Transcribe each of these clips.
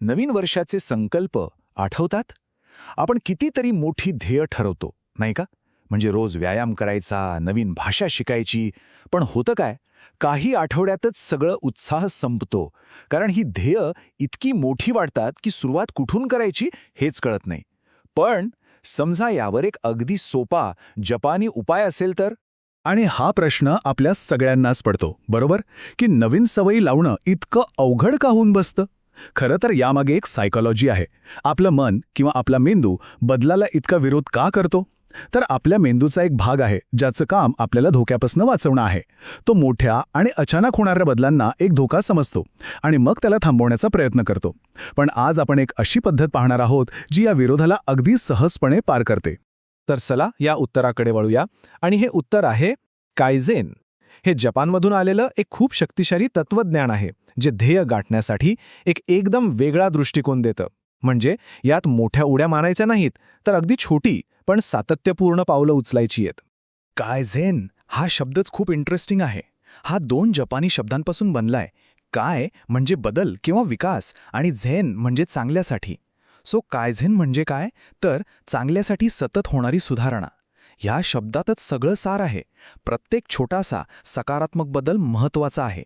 नवीन वर्षाचे संकल्प आठवतात? आपण कितीतरी मोठी ध्येय ठरवतो, नाही का? म्हणजे रोज व्यायाम करायचा, नवीन भाषा शिकायची. पण होतं काय? काही आठवड्यातच सगळं उत्साह संपतो. कारण ही ध्येय इतकी मोठी वाटतात की सुरुवात कुठून करायची हेच कळत नाही. पण समजा यावर एक अगदी सोपा जपानी उपाय असेल तर? आणि हा प्रश्न आपल्या सगळ्यांनाच पडतो, बरोबर? की नवीन सवयी लावणं इतकं अवघड का होऊन बसतं? खरं तर यामागे एक सायकॉलॉजी आहे. आपलं मन किंवा आपला मेंदू बदलाला इतका विरोध का करतो? तर आपल्या मेंदूचा एक भाग आहे ज्याचं काम आपल्याला धोक्यापासून वाचवणं आहे. तो मोठ्या आणि अचानक होणाऱ्या बदलांना एक धोका समजतो आणि मग त्याला थांबवण्याचा प्रयत्न करतो. पण आज आपण एक अशी पद्धत पाहणार आहोत जी या विरोधाला अगदी सहजपणे पार करते. तर चला या उत्तराकडे वळूया. आणि हे उत्तर आहे कायझेन. हे जपानमधून आलेलं एक खूप शक्तिशाली तत्वज्ञान आहे, जे ध्येय गाठण्यासाठी एक एकदम वेगळा दृष्टिकोन देतं. म्हणजे यात मोठ्या उड्या मारायच्या नाहीत, तर अगदी छोटी पण सातत्यपूर्ण पावलं उचलायची आहेत. कायझेन हा शब्दच खूप इंटरेस्टिंग आहे. हा 2 जपानी शब्दांपासून बनलाय. काय म्हणजे बदल किंवा विकास आणि झेन म्हणजे चांगल्यासाठी. सो कायझेन म्हणजे काय? तर चांगल्यासाठी सतत होणारी सुधारणा. ह्या शब्दातच सगळं सार आहे. प्रत्येक छोटासा सकारात्मक बदल महत्त्वाचा आहे.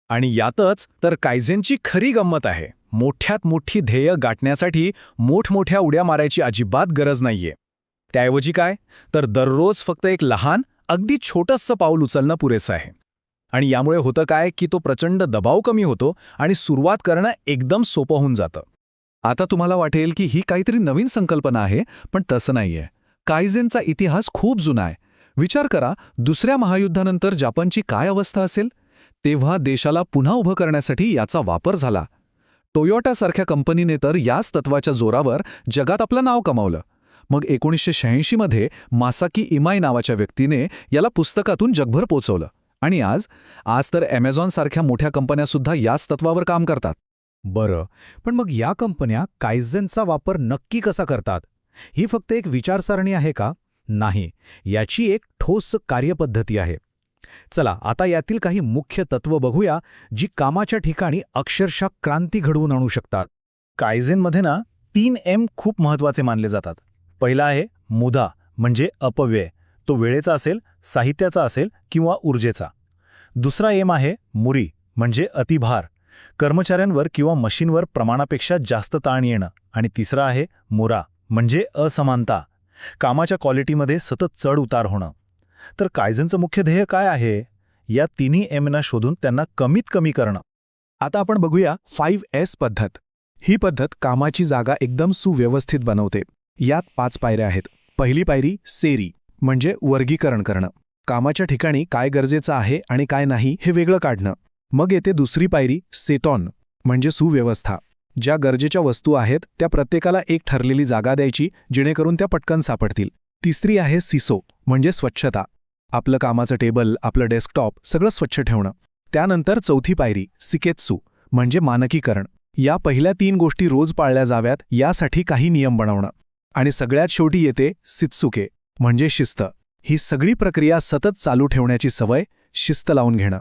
आणि यातच तर कायझेनची खरी गंमत आहे. मोठ्यात मोठी ध्येय गाठण्यासाठी मोठमोठ्या उड्या मारायची अजिबात गरज नाहीये. त्याऐवजी काय? तर दररोज फक्त एक लहान, अगदी छोटंसं पाऊल उचलणं पुरेसं आहे. आणि यामुळे होतं काय की तो प्रचंड दबाव कमी होतो आणि सुरुवात करणं एकदम सोपं होऊन जातं. आता तुम्हाला वाटेल की ही काहीतरी नवीन संकल्पना आहे, पण तसं नाहीये. कायझेनचा इतिहास खूप जुना आहे. विचार करा, दुसऱ्या महायुद्धानंतर जपानची काय अवस्था असेल? तेव्हा देशाला पुन्हा उभं करण्यासाठी याचा वापर झाला. टोयोटासारख्या कंपनीने तर याच तत्वाच्या जोरावर जगात आपलं नाव कमावलं. मग 1986 मध्ये मासाकी इमाई नावाच्या व्यक्तीने याला पुस्तकातून जगभर पोचवलं. आणि आज तर ॲमेझॉनसारख्या मोठ्या कंपन्यासुद्धा याच तत्वावर काम करतात. बरं, पण मग या कंपन्या कायझेनचा वापर नक्की कसा करतात? ही फक्त एक विचारसरणी आहे का? नाही, याची एक ठोस कार्यपद्धती आहे. चला आता यातील काही मुख्य तत्व बघूया, जी कामाच्या ठिकाणी अक्षरशः क्रांती घडवून आणू शकतात. कायझेनमध्ये 3M खूप महत्त्वाचे मानले जातात. पहिला आहे मुदा, म्हणजे अपव्यय. तो वेळेचा असेल, साहित्याचा असेल किंवा ऊर्जेचा. दुसरा एम आहे मुरी, म्हणजे अतिभार. कर्मचाऱ्यांवर किंवा मशीनवर प्रमाणापेक्षा जास्त ताण येणं. आणि तिसरा आहे मुरा, म्हणजे असमानता. कामाच्या क्वालिटीमध्ये सतत चढ उतार होणं. तर कायझेनचं मुख्य ध्येय काय आहे? या तिन्ही एमना शोधून त्यांना कमीत कमी करणं. आता आपण बघूया 5S पद्धत. ही पद्धत कामाची जागा एकदम सुव्यवस्थित बनवते. यात 5 पायऱ्या आहेत. पहिली पायरी सेरी, म्हणजे वर्गीकरण करणं. कामाच्या ठिकाणी काय गरजेचं आहे आणि काय नाही हे वेगळं काढणं. मग येते दुसरी पायरी सेटॉन, म्हणजे सुव्यवस्था. ज्या गरजेच्या वस्तू आहेत त्या प्रत्येकाला एक ठरलेली जागा द्यायची, जेणेकरून त्या पटकन सापडतील. तिसरी आहे सिसो, म्हणजे स्वच्छता. आपलं कामाचं टेबल, आपलं डेस्कटॉप सगळं स्वच्छ ठेवणं. त्यानंतर चौथी पायरी सिकेत्सू, म्हणजे मानकीकरण. या पहिल्या 3 गोष्टी रोज पाळल्या जाव्यात यासाठी काही नियम बनवणं. आणि सगळ्यात शेवटी येते सित्सुके, म्हणजे शिस्त. ही सगळी प्रक्रिया सतत चालू ठेवण्याची सवय, शिस्त लावून घेणं.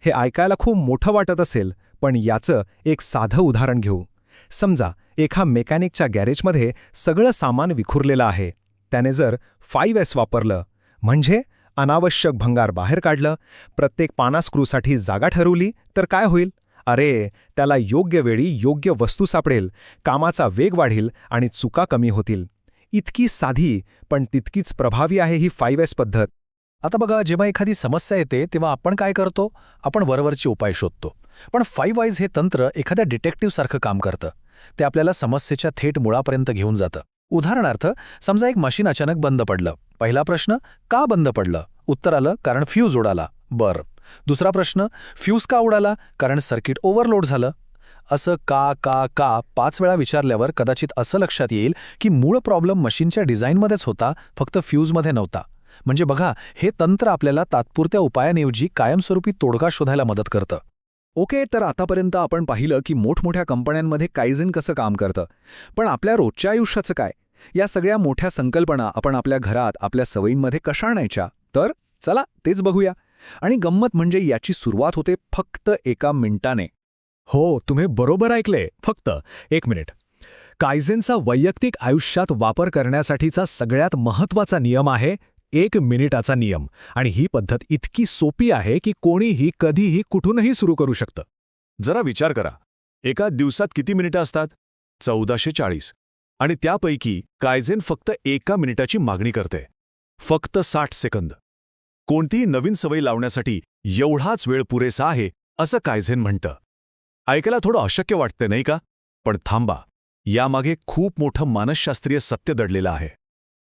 हे ऐकायला खूप मोठं वाटत असेल, पण याचं एक साधं उदाहरण घेऊ. समजा एका मेकॅनिकच्या गॅरेजमध्ये सगळं सामान विखुरलेलं आहे. त्याने जर 5S वापरलं, म्हणजे अनावश्यक भंगार बाहेर काढलं, प्रत्येक पाना स्क्रूसाठी जागा ठरवली, तर काय होईल? अरे, त्याला योग्य वेळी योग्य वस्तू सापडेल, कामाचा वेग वाढेल आणि चुका कमी होतील. इतकी साधी पण तितकीच प्रभावी आहे ही 5S पद्धत. आता बघा, जेव्हा एखादी समस्या येते तेव्हा आपण काय करतो? आपण वरवरचे उपाय शोधतो. पण 5S हे तंत्र एखाद्या डिटेक्टिव्हसारखं काम करतं. ते आपल्याला समस्येच्या थेट मुळापर्यंत घेऊन जातं. उदाहरणार्थ, समजा एक मशीन अचानक बंद पडलं. पहिला प्रश्न, का बंद पडलं? उत्तर आलं, कारण फ्यूज उडाला. बरं. दुसरा प्रश्न, फ्यूज का उडाला? कारण सर्किट ओव्हरलोड झालं. असं का 5 वेळा विचारल्यावर कदाचित असं लक्षात येईल की मूळ प्रॉब्लेम मशीनच्या डिझाईनमध्येच होता, फक्त फ्यूजमध्ये नव्हता. म्हणजे बघा, हे तंत्र आपल्याला तात्पुरत्या उपायांऐवजी कायमस्वरूपी तोडगा शोधायला मदत करतं. ओके, तर आतापर्यंत आपण पाहिलं की मोठमोठ्या कंपन्यांमध्ये कायझेन कसं काम करतं. पण आपल्या रोजच्या आयुष्याचं काय? या सगळ्या मोठ्या संकल्पना आपण आपल्या घरात, आपल्या सवयींमध्ये कशा आणायच्या? तर चला तेच बघूया. आणि गंमत म्हणजे याची सुरुवात होते फक्त एका मिनिटाने. हो, तुम्ही बरोबर ऐकले. फक्त 1 मिनिट. कायझेनचा वैयक्तिक आयुष्यात वापर करण्यासाठीचा सगळ्यात महत्त्वाचा नियम आहे 1 मिनिटाचा नियम. आणि ही पद्धत इतकी सोपी आहे की कोणीही कधीही कुठूनही सुरू करू शकतं. जरा विचार करा, एका दिवसात किती मिनिटं असतात? 1440. आणि त्यापैकी कायझेन फक्त 1 मिनिटाची मागणी करते. फक्त 60 सेकंद. कोणतीही नवीन सवय लावण्यासाठी एवढाच वेळ पुरेसा आहे, असं कायझेन म्हणतं. ऐकायला थोडं अशक्य वाटते नाही का? पण थांबा, यामागे खूप मोठं मानसशास्त्रीय सत्य दडलेलं आहे.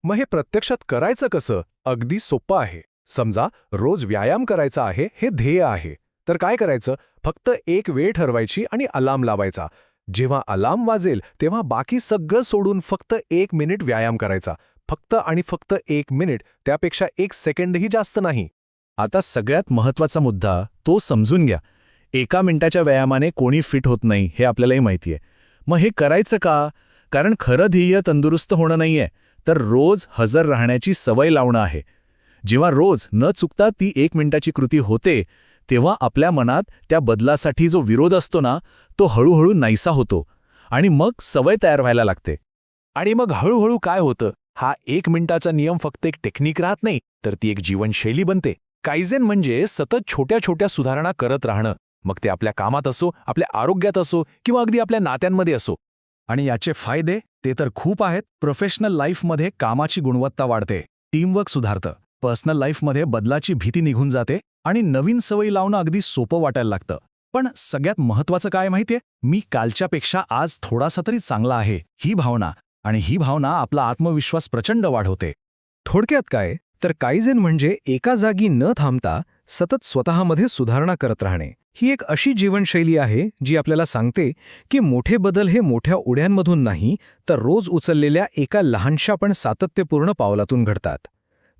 मग हे प्रत्यक्षात करायचं कसं? अगदी सोपं आहे. समजा रोज व्यायाम करायचा आहे, हे ध्येय आहे. तर काय करायचं? फक्त एक वेळ ठरवायची आणि अलार्म लावायचा. जेव्हा अलार्म वाजेल तेव्हा बाकी सगळं सोडून फक्त 1 मिनिट व्यायाम करायचा. फक्त आणि फक्त 1 मिनिट, त्यापेक्षा 1 सेकंडही जास्त नाही. आता सगळ्यात महत्त्वाचा मुद्दा तो समजून घ्या. 1 मिनिटाच्या व्यायामाने कोणी फिट होत नाही हे आपल्यालाही माहिती आहे. मग हे करायचं का? कारण खरं ध्येय तंदुरुस्त होणं नाहीये, तर रोज हजर राहण्याची सवय लावणं आहे. जेव्हा रोज न चुकता ती 1 मिनिटाची कृती होते, तेव्हा आपल्या मनात त्या बदलासाठी जो विरोध असतो ना, तो हळूहळू नाहीसा होतो आणि मग सवय तयार व्हायला लागते. आणि मग हळूहळू काय होतं? हा 1 मिनिटाचा नियम फक्त एक टेक्निक राहत नाही, तर ती एक जीवनशैली बनते. कायझेन म्हणजे सतत छोट्या छोट्या सुधारणा करत राहणं. मग ते आपल्या कामात असो, आपल्या आरोग्यात असो किंवा अगदी आपल्या नात्यांमध्ये असो. आणि याचे फायदे ते तर खूप आहेत. प्रोफेशनल लाईफमध्ये कामाची गुणवत्ता वाढते, टीमवर्क सुधारतं, पर्सनल लाईफमध्ये बदलाची भीती निघून जाते आणि नवीन सवयी लावणं अगदी सोपं वाटायला लागतं. पण सगळ्यात महत्त्वाचं काय माहितीये? मी कालच्यापेक्षा आज थोडासा तरी चांगला आहे, ही भावना. आणि ही भावना आपला आत्मविश्वास प्रचंड वाढवते. थोडक्यात काय तर कायझेन म्हणजे एका जागी न थांबता सतत स्वतःमध्ये सुधारणा करत राहणे. ही एक अशी जीवनशैली आहे जी आपल्याला सांगते की मोठे बदल हे मोठ्या उड्यांमधून नाही, तर रोज उचललेल्या एका लहानशा पण सातत्यपूर्ण पावलातून घडतात.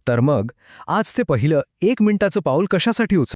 तर मग आज ते पहिलं 1 मिनिटाचं पाऊल कशासाठी